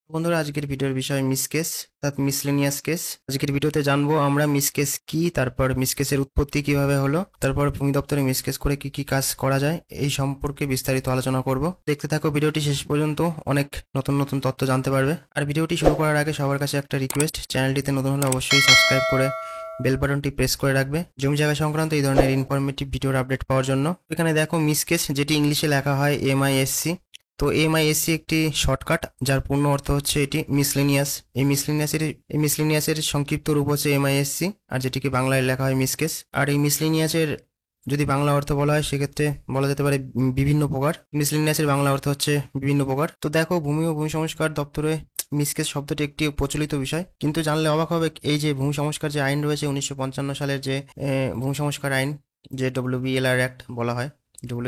বন্ধুরা, আজকের ভিডিওর বিষয় মিসকেস অর্থাৎ মিসলেনিয়াস কেস। আজকের ভিডিওতে জানবো আমরা মিসকেস কি, তারপর মিসকেসের উৎপত্তি কিভাবে হলো, তারপর ভূমি দপ্তরে মিসকেস করে কি কি কাজ করা যায় এই সম্পর্কে বিস্তারিত আলোচনা করব। দেখতে থাকো ভিডিওটি শেষ পর্যন্ত, অনেক নতুন নতুন তথ্য জানতে পারবে। আর ভিডিওটি শুরু করার আগে সবার কাছে একটা রিকোয়েস্ট, চ্যানেলটিতে নতুন হলে অবশ্যই সাবস্ক্রাইব করে বেল বাটনটি প্রেস করে রাখবে জমি জায়গা সংক্রান্ত এই ধরনের ইনফরমেটিভ ভিডিওর আপডেট পাওয়ার জন্য। এখানে দেখো মিসকেস, যেটি ইংলিশে লেখা হয় MISC। তো MISC একটি শর্টকাট, যার পূর্ণ অর্থ হচ্ছে এটি মিসলেনিয়াস। এই মিসলেনিয়াসের সংক্ষিপ্ত রূপ হচ্ছে MISC, আর যেটিকে বাংলায় লেখা হয় মিসকেস। আর এই মিসলেনিয়াসের যদি বাংলা অর্থ বলা হয় সেক্ষেত্রে বলা যেতে পারে বিভিন্ন প্রকার। মিসলেনিয়াসের বাংলা অর্থ হচ্ছে বিভিন্ন প্রকার। তো দেখো, ভূমি ও ভূমি সংস্কার দপ্তরে মিসকেস শব্দটি একটি প্রচলিত বিষয়, কিন্তু জানলে অবাক হবে এই যে ভূমি সংস্কার যে আইন রয়েছে 1955 সালের যে ভূমি সংস্কার আইন, যে WBLR অ্যাক্ট বলা হয়,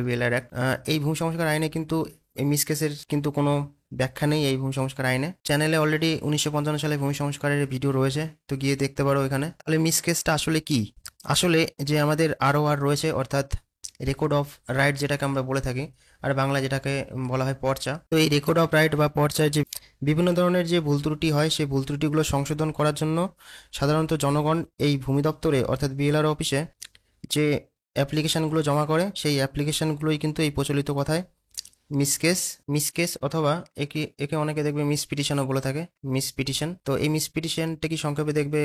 WBLR অ্যাক্ট, এই ভূমি সংস্কার আইনে কিন্তু এই মিসকেসের কিন্তু কোনো ব্যাখ্যা নেই এই ভূমি সংস্কার আইনে। চ্যানেলে অলরেডি 1955 সালে ভূমি সংস্কারের ভিডিও রয়েছে, তো গিয়ে দেখতে পারো এখানে। তাহলে মিসকেসটা আসলে কি? আসলে যে আমাদের ROR রয়েছে, অর্থাৎ রেকর্ড অফ রাইট যেটাকে আমরা বলে থাকি, আর বাংলা যেটাকে বলা হয় পর্চা। তো এই রেকর্ড অফ রাইট বা পর্চায় যে বিভিন্ন ধরনের যে ভুল ত্রুটি হয়, সেই ভুল ত্রুটিগুলো সংশোধন করার জন্য সাধারণত জনগণ এই ভূমি দপ্তরে অর্থাৎ BLR অফিসে যে অ্যাপ্লিকেশানগুলো জমা করে, সেই অ্যাপ্লিকেশানগুলোই কিন্তু এই প্রচলিত কথায় মিসকেস মিসকেস অথবা একে একে অনেকে দেখবে মিস পিটিশনও বলে থাকে, মিস পিটিশন। তো এই মিস পিটিশনটা কি সংক্ষেপে দেখবে,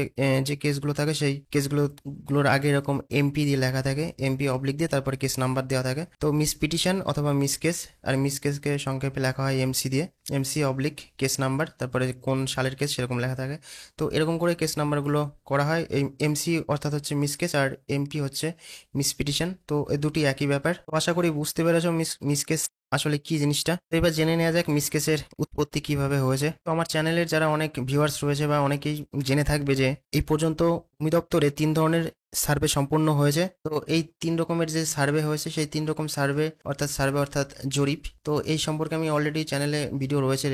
যে কেসগুলো থাকে সেই কেসগুলোর আগে এরকম MP দিয়ে লেখা থাকে, MP অবলিক দিয়ে তারপর কেস নাম্বার দেওয়া থাকে। তো মিস পিটিশন অথবা মিস কেস, আর মিস কেসকে সংক্ষেপে লেখা হয় MC দিয়ে, MC অবলিক কেস নাম্বার, তারপরে কোন সালের কেস সেরকম লেখা থাকে। তো এরকম করে কেস নাম্বারগুলো করা হয়। এই MC অর্থাৎ হচ্ছে মিস কেস, আর MP হচ্ছে মিস পিটিশন। তো এই দুটি একই ব্যাপার। তো আশা করি বুঝতে পেরেছো মিস কেস আসলে কি জিনিসটা। তো এবার জেনে নেওয়া যাক মিসকেসের উৎপত্তি কিভাবে হয়েছে। তো আমার চ্যানেলের যারা অনেক ভিউয়ার্স রয়েছে বা অনেকেই জেনে থাকবে যে এই পর্যন্ত ভূমি দপ্তরে 3 ধরনের সার্ভে সম্পন্ন হয়েছে। তো এই 3 রকমের যে সার্ভে হয়েছে, সেই 3 রকম সার্ভে অর্থাৎ জরিপ। তো এই সম্পর্কে আমি অলরেডি চ্যানেলে ভিডিও রয়েছে,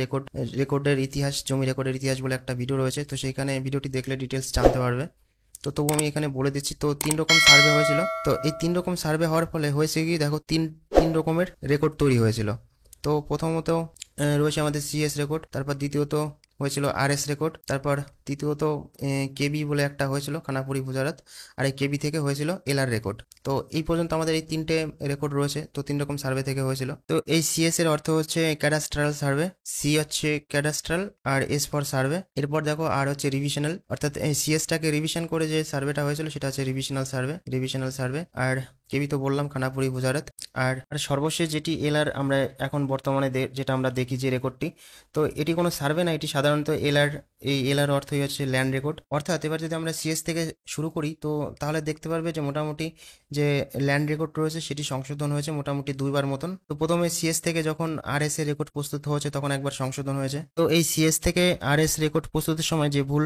রেকর্ডের ইতিহাস, জমি রেকর্ডের ইতিহাস বলে একটা ভিডিও রয়েছে। তো সেইখানে ভিডিওটি দেখলে ডিটেলস জানতে পারবে। তো তবু আমি এখানে বলে দিচ্ছি। তো 3 রকম সার্ভে হয়েছিল। তো এই 3 রকম সার্ভে হওয়ার ফলে হয়েছে কি, দেখো, তিন তিন রকমের রেকর্ড তৈরি হয়েছিল। তো প্রথমত রয়েছে আমাদের CS রেকর্ড, তারপর দ্বিতীয়ত হয়েছিল RS রেকর্ড, তারপর তৃতীয়ত KB বলে একটা হয়েছিল, খানাপুরি গুজরাট, আর এই KB থেকে হয়েছিল LR রেকর্ড। তো এই পর্যন্ত আমাদের এই 3টে রেকর্ড রয়েছে। তো 3 রকম সার্ভে থেকে হয়েছিল। তো এই CS এর অর্থ হচ্ছে ক্যাডাস্ট্রাল সার্ভে, C হচ্ছে ক্যাডাস্ট্রাল, আর S ফর সার্ভে। এরপর দেখো R হচ্ছে রিভিশনাল, অর্থাৎ এই CSটাকে রিভিশন করে যে সার্ভেটা হয়েছিল সেটা হচ্ছে রিভিশনাল সার্ভে। আর KB তো বললাম, খানাপুরি গুজরাট। আর সর্বশেষ যেটি LR, আমরা এখন বর্তমানে যেটা আমরা দেখি যে রেকর্ডটি, তো এটি কোনো সার্ভে না, এটি সাধারণত LR। এই LR অর্থই হচ্ছে ল্যান্ড রেকর্ড। অর্থাৎ এবার যদি আমরা CS থেকে শুরু করি, তো তাহলে দেখতে পারবে যে মোটামুটি যে ল্যান্ড রেকর্ড রয়েছে সেটি সংশোধন হয়েছে মোটামুটি 2বার মতন। তো প্রথমে CS থেকে যখন RS এর রেকর্ড প্রস্তুত হয়েছে তখন একবার সংশোধন হয়েছে। তো এই CS থেকে RS রেকর্ড প্রস্তুতের সময় যে ভুল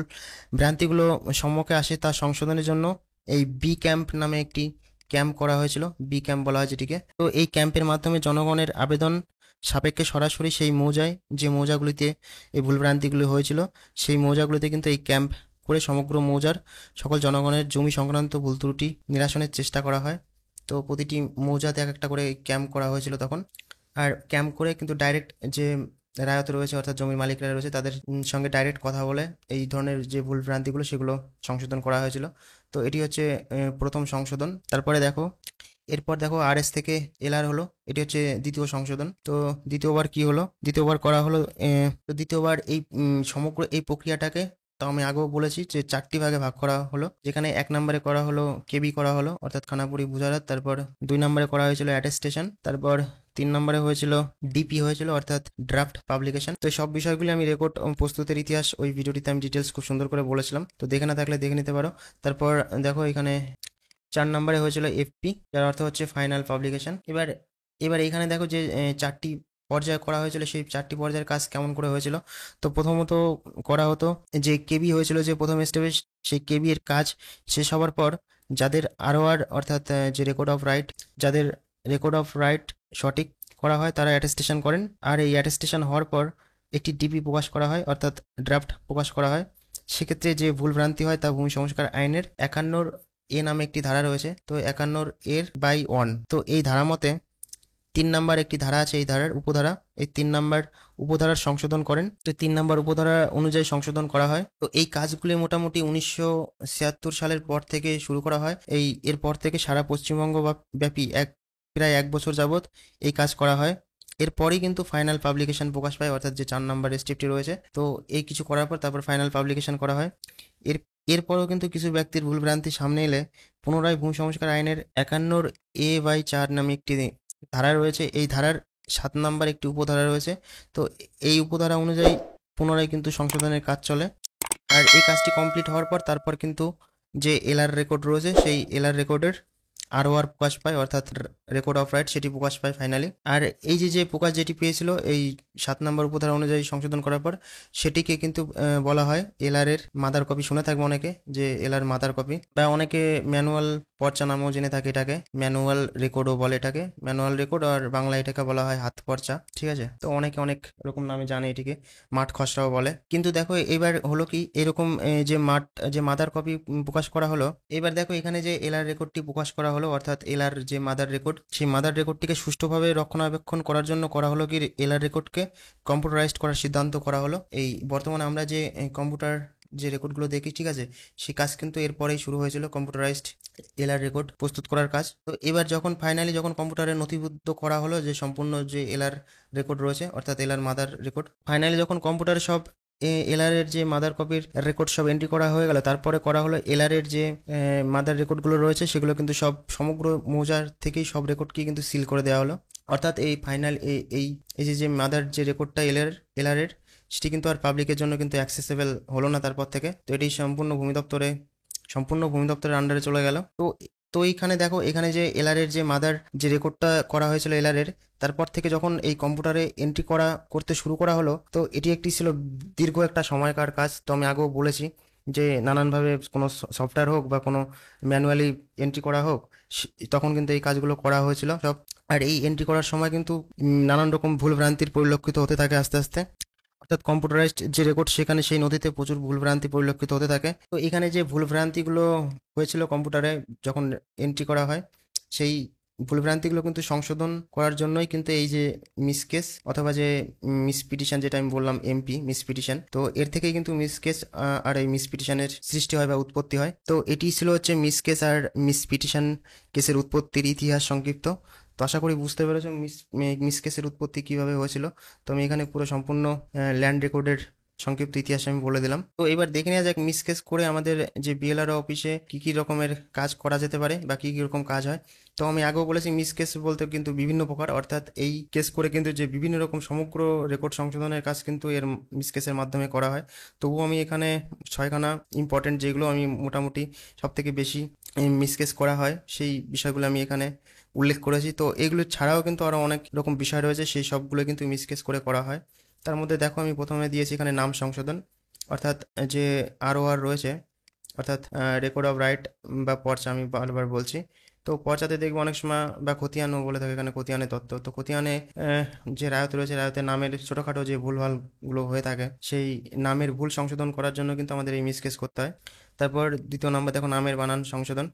ভ্রান্তিগুলো সম্মুখে আসে তা সংশোধনের জন্য এই B ক্যাম্প নামে একটি ক্যাম্প করা হয়েছিল, B ক্যাম্প বলা হয় যেটিকে। তো এই ক্যাম্পের মাধ্যমে জনগণের আবেদন সাপেক্ষে সরাসরি সেই মৌজায়, যে মৌজাগুলিতে এই ভুলভ্রান্তিগুলি হয়েছিল, সেই মৌজাগুলিতে কিন্তু এই ক্যাম্প করে সমগ্র মৌজার সকল জনগণের জমি সংক্রান্ত ভুল ত্রুটি নিরসনের চেষ্টা করা হয়। তো প্রতিটি মৌজাতে এক একটা করে ক্যাম্প করা হয়েছিল তখন। আর ক্যাম্প করে কিন্তু ডাইরেক্ট যে রায়ত রয়েছে, অর্থাৎ জমির মালিকরা রয়েছে, তাদের সঙ্গে ডাইরেক্ট কথা বলে এই ধরনের যে ভুল ভ্রান্তিগুলো সেগুলো সংশোধন করা হয়েছিল। তো এটি হচ্ছে প্রথম সংশোধন। তারপরে দেখো, এরপর দেখো RS থেকে LR হলো, এটি হচ্ছে দ্বিতীয় সংশোধন। তো দ্বিতীয়বার কি হলো, দ্বিতীয়বার করা হলো, তো দ্বিতীয়বার এই সমগ্র এই প্রক্রিয়াটাকে, তো আমি আগেও বলেছি যে 4টি ভাগে ভাগ করা হলো, যেখানে 1 নম্বরে করা হলো KB করা হলো, অর্থাৎ খানাপুরি গুজরাট। তারপর 2 নম্বরে করা হয়েছিল অ্যাটেস্টেশন। তারপর 3 নম্বরে হয়েছিল DP হয়েছিল, অর্থাৎ ড্রাফট পাবলিকেশন। তো এই সব বিষয়গুলি আমি রেকর্ড প্রস্তুতের ইতিহাস ওই ভিডিওটিতে আমি ডিটেলস খুব সুন্দর করে বলেছিলাম, তো দেখে না থাকলে দেখে নিতে পারো। তারপর দেখো এখানে 4 নম্বরে হয়েছিল FP, যার অর্থ হচ্ছে ফাইনাল পাবলিকেশন। এবার এখানে দেখো যে 4টি পর্যায়ে করা হয়েছিল, সেই 4টি পর্যায়ের কাজ কেমন করে হয়েছিল। তো প্রথমত করা হতো যে KB হয়েছিল যে প্রথম স্টেপে, সেই KB এর কাজ শেষ হওয়ার পর যাদের ROR অর্থাৎ যে যাদের রেকর্ড অফ রাইট সঠিক করা হয় তারা অ্যাটেস্টেশন করেন। আর এই অ্যাটেস্টেশন হওয়ার পর একটি DP প্রকাশ করা হয়, অর্থাৎ ড্রাফট প্রকাশ করা হয়। সেক্ষেত্রে যে ভুল ভ্রান্তি হয় তা ভূমি সংস্কার আইনের 51 নামে একটি ধারা রয়েছে। তো 51 এর/1, তো এই ধারা মতে 3 নাম্বার একটি ধারা আছে, এই ধারার উপধারা, এই 3 নাম্বার উপধারার সংশোধন করেন। তো 3 নম্বর উপধারা অনুযায়ী সংশোধন করা হয়। তো এই কাজগুলি মোটামুটি 1976 সালের পর থেকে শুরু করা হয়। এরপর থেকে সারা পশ্চিমবঙ্গ ব্যাপী প্রায় 1 বছর যাবৎ এই কাজ করা হয়। এরপরেই কিন্তু ফাইনাল পাবলিকেশন প্রকাশ পায়, অর্থাৎ যে 4 নম্বর স্টেপটি রয়েছে। তো এই কিছু করার পর তারপর ফাইনাল পাবলিকেশন করা হয়। এর এরপরেও কিন্তু কিছু ব্যক্তির ভুলভ্রান্তি সামনে এলে পুনরায় ভূমি সংস্কার আইনের 51A/4 নামে একটি ধারা রয়েছে। এই ধারার 7 নম্বর একটি উপধারা রয়েছে। তো এই উপধারা অনুযায়ী পুনরায় কিন্তু সংশোধনের কাজ চলে। আর এই কাজটি কমপ্লিট হওয়ার পর তারপর কিন্তু যে এলআর রেকর্ড রয়েছে সেই এলআর রেকর্ডের ROR প্রকাশ পায়, অর্থাৎ রেকর্ড অফ রাইট, সেটি প্রকাশ পায় ফাইনালি। আর এই যে প্রকাশ যেটি পেয়েছিল এই 7 নম্বর উপধারা অনুযায়ী সংশোধন করার পর, সেটিকে কিন্তু বলা হয় এলআর এর মাদার কপি। শুনে থাকবে অনেকে যে এলআর মাদার কপি, বা অনেকে ম্যানুয়াল পর্চা নামেও জেনে থাকে এটাকে, ম্যানুয়াল রেকর্ডও বলে এটাকে। ম্যানুয়াল রেকর্ড আর বাংলা এটাকে বলা হয় হাত পর্চা, ঠিক আছে। তো অনেকে অনেক রকম নামে জানে এটিকে, মাঠ খসড়াও বলে। কিন্তু দেখো এবার হলো কি, এরকম যে মাদার কপি প্রকাশ করা হলো, এবার দেখো এখানে যে এলআর রেকর্ডটি প্রকাশ করা হলো, অর্থাৎ এলআর যে মাদার রেকর্ড, সেই মাদার রেকর্ডটিকে সুষ্ঠুভাবে রক্ষণাবেক্ষণ করার জন্য করা হলো কি, এলআর রেকর্ডকে কম্পিউটারাইজড করার সিদ্ধান্ত করা হলো। এই বর্তমানে আমরা যে কম্পিউটার যে রেকর্ডগুলো দেখি, ঠিক আছে, সেই কাজ কিন্তু এরপরেই শুরু হয়েছিল, কম্পিউটারাইজড এলআর রেকর্ড প্রস্তুত করার কাজ। তো এবার যখন ফাইনালি যখন কম্পিউটারে নথিবদ্ধ করা হলো যে সম্পূর্ণ যে এলআর রেকর্ড রয়েছে, অর্থাৎ এলআর মাদার রেকর্ড, ফাইনালি যখন কম্পিউটারে সব এলআর এর যে মাদার কপির রেকর্ড সব এন্ট্রি করা হয়ে গেল, তারপরে করা হলো এলআর এর যে মাদার রেকর্ডগুলো রয়েছে সেগুলো কিন্তু সব সমগ্র মৌজার থেকেই সব রেকর্ডকে কিন্তু সিল করে দেওয়া হলো। অর্থাৎ এই ফাইনাল এই এই যে মাদার যে রেকর্ডটা এলআর এর, সেটি কিন্তু আর পাবলিকের জন্য কিন্তু অ্যাক্সেসেবল হলো না তারপর থেকে। তো এটি সম্পূর্ণ ভূমি দপ্তরের আন্ডারে চলে গেল। তো তো এইখানে দেখো, এখানে যে এলআর এর যে মাদার যে রেকর্ডটা করা হয়েছিল এলআর এর, তারপর থেকে যখন এই কম্পিউটারে এন্ট্রি করতে শুরু করা হলো, তো এটি একটি ছিল দীর্ঘ একটা সময়কার কাজ। তো আমি আগেও বলেছি যে নানানভাবে কোনো সফটওয়্যার হোক বা কোনো ম্যানুয়ালি এন্ট্রি করা হোক, তখন কিন্তু এই কাজগুলো করা হয়েছিল সব। আর এই এন্ট্রি করার সময় কিন্তু নানান রকম ভুলভ্রান্তির পরিলক্ষিত হতে থাকে আস্তে আস্তে, অর্থাৎ কম্পিউটারাইজড যে রেকর্ড সেখানে সেই নথিতে প্রচুর ভুলভ্রান্তি পরিলক্ষিত হতে থাকে। তো এখানে যে ভুলভ্রান্তিগুলো হয়েছিল কম্পিউটারে যখন এন্ট্রি করা হয়, সেই ভুলভ্রান্তিগুলো কিন্তু সংশোধন করার জন্যই কিন্তু এই যে মিসকেস অথবা যে মিসপিটিশন, যেটা আমি বললাম মিসপিটিশন, তো এর থেকেই কিন্তু মিসকেস আর এই মিসপিটিশনের সৃষ্টি হয় বা উৎপত্তি হয়। তো এটি ছিল হচ্ছে মিসকেস আর মিসপিটিশন কেসের উৎপত্তির ইতিহাস সংক্ষিপ্ত। তো আশা করি বুঝতে পেরেছো মিসকেসের উৎপত্তি কিভাবে হয়েছিল। তো আমি এখানে পুরো সম্পূর্ণ ল্যান্ড রেকর্ডের সংক্ষিপ্ত ইতিহাস আমি বলে দিলাম। তো এবার দেখে নেওয়া যাক মিসকেস করে আমাদের যে বিএলআরও অফিসে কি কি রকমের কাজ করা যেতে পারে বা কি কি রকম কাজ হয়। তো আমি আগেও বলেছি মিসকেস বলতে কিন্তু বিভিন্ন প্রকার, অর্থাৎ এই কেস করে কিন্তু যে বিভিন্ন রকম সমগ্র রেকর্ড সংশোধনের কাজ কিন্তু এর মিসকেসের মাধ্যমে করা হয়। তবুও আমি এখানে 6খানা ইম্পর্টেন্ট যেগুলো আমি মোটামুটি সব থেকে বেশি মিসকেস করা হয় সেই বিষয়গুলো আমি এখানে উল্লেখ করেছি। তো এগুলো ছাড়াও কিন্তু আরও অনেক রকম বিষয় রয়েছে, সেই সবগুলো কিন্তু মিসকেস করে করা হয়। তার মধ্যে দেখো আমি প্রথমে দিয়েছি এখানে নাম সংশোধন, অর্থাৎ যে ROR রয়েছে, অর্থাৎ রেকর্ড অফ রাইট বা পর্চা, আমি বারবার বলছি। তো পর্চাতে দেখবো অনেক সময় বা খতিয়ানও বলে থাকে এখানে, খতিয়ানের তত্ত্ব। তো খতিয়ানে যে রায়ত রয়েছে, রায়তের নামের ছোটোখাটো যে ভুলভালগুলো হয়ে থাকে, সেই নামের ভুল সংশোধন করার জন্য কিন্তু আমাদের এই মিসকেস করতে হয়। তারপর দ্বিতীয় নাম্বার দেখো নামের বানান সংশোধন,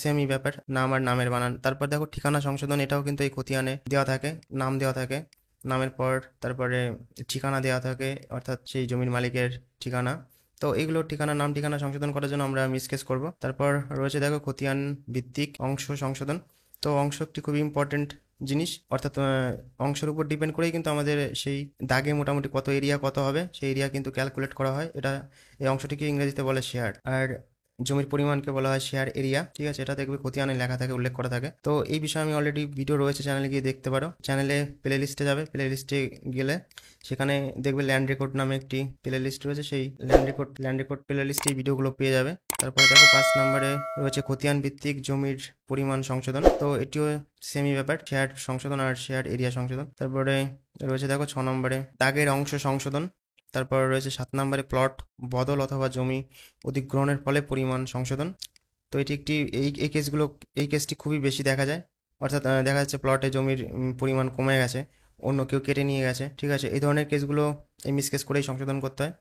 সেমই ব্যাপার, নাম আর নামের বানান। তারপর দেখো ঠিকানা সংশোধন, এটাও কিন্তু এই খতিয়ানে দেওয়া থাকে, নাম দেওয়া থাকে, নামের পর তারপরে ঠিকানা দেওয়া থাকে, অর্থাৎ সেই জমির মালিকের ঠিকানা। তো এইগুলো নাম ঠিকানা সংশোধন করার জন্য আমরা মিসকেস করব। তারপর রয়েছে দেখো খতিয়ান ভিত্তিক অংশ সংশোধন। তো অংশ একটি খুবই ইম্পর্টেন্ট জিনিস, অর্থাৎ অংশের উপর ডিপেন্ড করেই কিন্তু আমাদের সেই দাগে মোটামুটি কত এরিয়া কত হবে সেই এরিয়া কিন্তু ক্যালকুলেট করা হয়। এই অংশটিকে ইংরেজিতে বলে শেয়ার, আর জমির পরিমাণকে বলা হয় শেয়ার এরিয়া, ঠিক আছে। এটা দেখবে খতিয়ানে লেখা থাকে, উল্লেখ করা থাকে। তো এই বিষয়ে আমি অলরেডি ভিডিও রয়েছে, চ্যানেলে গিয়ে দেখতে পারো। চ্যানেলে প্লে লিস্টে যাবে, প্লে লিস্টে গেলে সেখানে দেখবে ল্যান্ড রেকর্ড নামে একটি প্লে লিস্ট রয়েছে, সেই ল্যান্ড রেকর্ড প্লে লিস্টে এই ভিডিওগুলো পেয়ে যাবে। তারপরে দেখো 5 নম্বরে রয়েছে খতিয়ান ভিত্তিক জমির পরিমাণ সংশোধন। তো এটিও সেমই ব্যাপার, শেয়ার সংশোধন আর শেয়ার এরিয়া সংশোধন। তারপরে রয়েছে দেখো 6 নম্বরে দাগের অংশ সংশোধন। তারপর রয়েছে 7 নম্বরে প্লট বদল অথবা জমি অধিগ্রহণের ফলে পরিমাণ সংশোধন। তো এটি একটি এই কেসটি খুবই বেশি দেখা যায়, অর্থাৎ দেখা যাচ্ছে প্লটে জমির পরিমাণ কমে গেছে, অন্য কেউ কেটে নিয়ে গেছে, ঠিক আছে। এই ধরনের কেসগুলো এই মিসকেস করেই সংশোধন করতে হয়।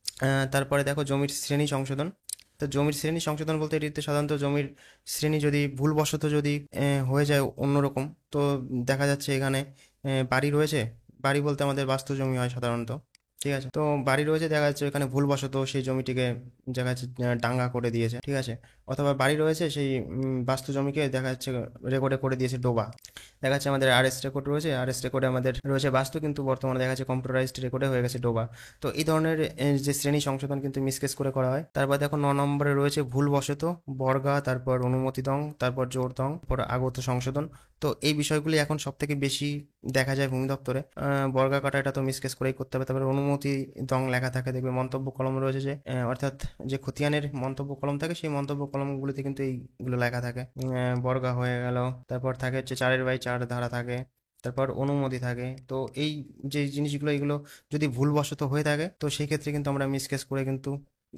তারপরে দেখো জমির শ্রেণী সংশোধন। তো জমির শ্রেণী সংশোধন বলতে এটিতে সাধারণত জমির শ্রেণী যদি ভুলবশত যদি হয়ে যায় অন্যরকম, তো দেখা যাচ্ছে এখানে বাড়ি রয়েছে, বাড়ি বলতে আমাদের বাস্তু জমি হয় সাধারণত, ঠিক আছে। তো বাড়ি রয়েছে, দেখা যাচ্ছে এখানে ভুলবশত সেই জমিটিকে দেখা যাচ্ছে ডাঙ্গা করে দিয়েছে, ঠিক আছে। অথবা বাড়ি রয়েছে সেই বাস্তু জমিকে দেখা যাচ্ছে রেকর্ডে করে দিয়েছে ডোবা। দেখা যাচ্ছে আমাদের আরএস রেকর্ড রয়েছে, আরএস রেকর্ডে আমাদের রয়েছে বাস্তু, কিন্তু বর্তমানে দেখা যাচ্ছে কম্পিউটারাইজড রেকর্ডে হয়ে গেছে ডোবা। তো এই ধরনের যে শ্রেণী সংশোধন কিন্তু মিসকেস করে করা হয়। তারপর দেখো 9 নম্বরে রয়েছে ভুলবশত, বর্গা, তারপর অনুমতি দং, তারপর জোর দং, তারপর আগত সংশোধন। তো এই বিষয়গুলি এখন সব থেকে বেশি দেখা যায় ভূমি দপ্তরে। বর্গা কাটা এটা তো মিসকেস করেই করতে হবে। তারপরে অনুমতি দং লেখা থাকে, দেখবে মন্তব্য কলম রয়েছে যে অর্থাৎ যে খতিয়ানের মন্তব্য কলম থাকে সেই মন্তব্য কলমগুলিতে কিন্তু এইগুলো লেখা থাকে। বর্গা হয়ে গেল। তারপর থাকে হচ্ছে 4/4 ধারা থাকে। তারপর অনুমতি থাকে। তো এই যে জিনিসগুলো এগুলো যদি ভুলবশত হয়ে থাকে তো সেই ক্ষেত্রে কিন্তু আমরা মিসকেস করে কিন্তু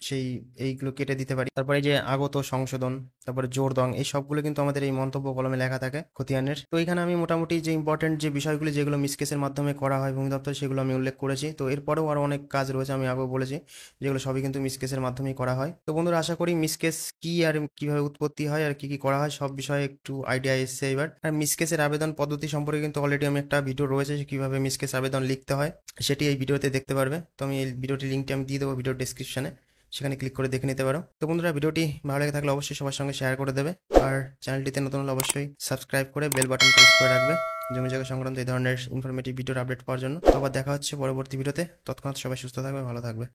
সেই এইগুলো কেটে দিতে পারি। তারপরে এই যে আগত সংশোধন, তারপরে জোর দং, এই সবগুলো কিন্তু আমাদের এই মন্তব্য কলমে লেখা থাকে খতিয়ানের। তো এখানে আমি মোটামুটি যে ইম্পর্টেন্ট যে বিষয়গুলি যেগুলো মিসকেসের মাধ্যমে করা হয় ভূমি দপ্তর, সেগুলো আমি উল্লেখ করেছি। তো এরপরেও আরও অনেক কাজ রয়েছে, আমি আগেও বলেছি, যেগুলো সবই কিন্তু মিসকেসের মাধ্যমেই করা হয়। তো বন্ধুরা, আশা করি মিসকেস কি আর কিভাবে উৎপত্তি হয় আর কি কি করা হয় সব বিষয়ে একটু আইডিয়া এসছে এবার। আর মিসকেসের আবেদন পদ্ধতি সম্পর্কে কিন্তু অলরেডি আমি একটা ভিডিও রয়েছে কিভাবে মিসকেস আবেদন লিখতে হয়, সেটি এই ভিডিওতে দেখতে পারবে। তো আমি এই ভিডিওটির লিঙ্কটি আমি দিয়ে দেবো ভিডিও ডেসক্রিপশনে, সেখানে ক্লিক করে দেখে নিতে পারো। তো বন্ধুরা, ভিডিওটি ভালো লেগে থাকলে অবশ্যই সবার সঙ্গে শেয়ার করে দেবে, আর চ্যানেলটিতে নতুন হলে অবশ্যই সাবস্ক্রাইব করে বেল বাটন প্রেস করে রাখবে জমি জায়গা সংক্রান্ত এই ধরনের ইনফরমেটিভ ভিডিওর আপডেট পাওয়ার জন্য। তো আবার দেখা হচ্ছে পরবর্তী ভিডিওতে। তৎক্ষণাৎ সবাই সুস্থ থাকবে, ভালো থাকবে।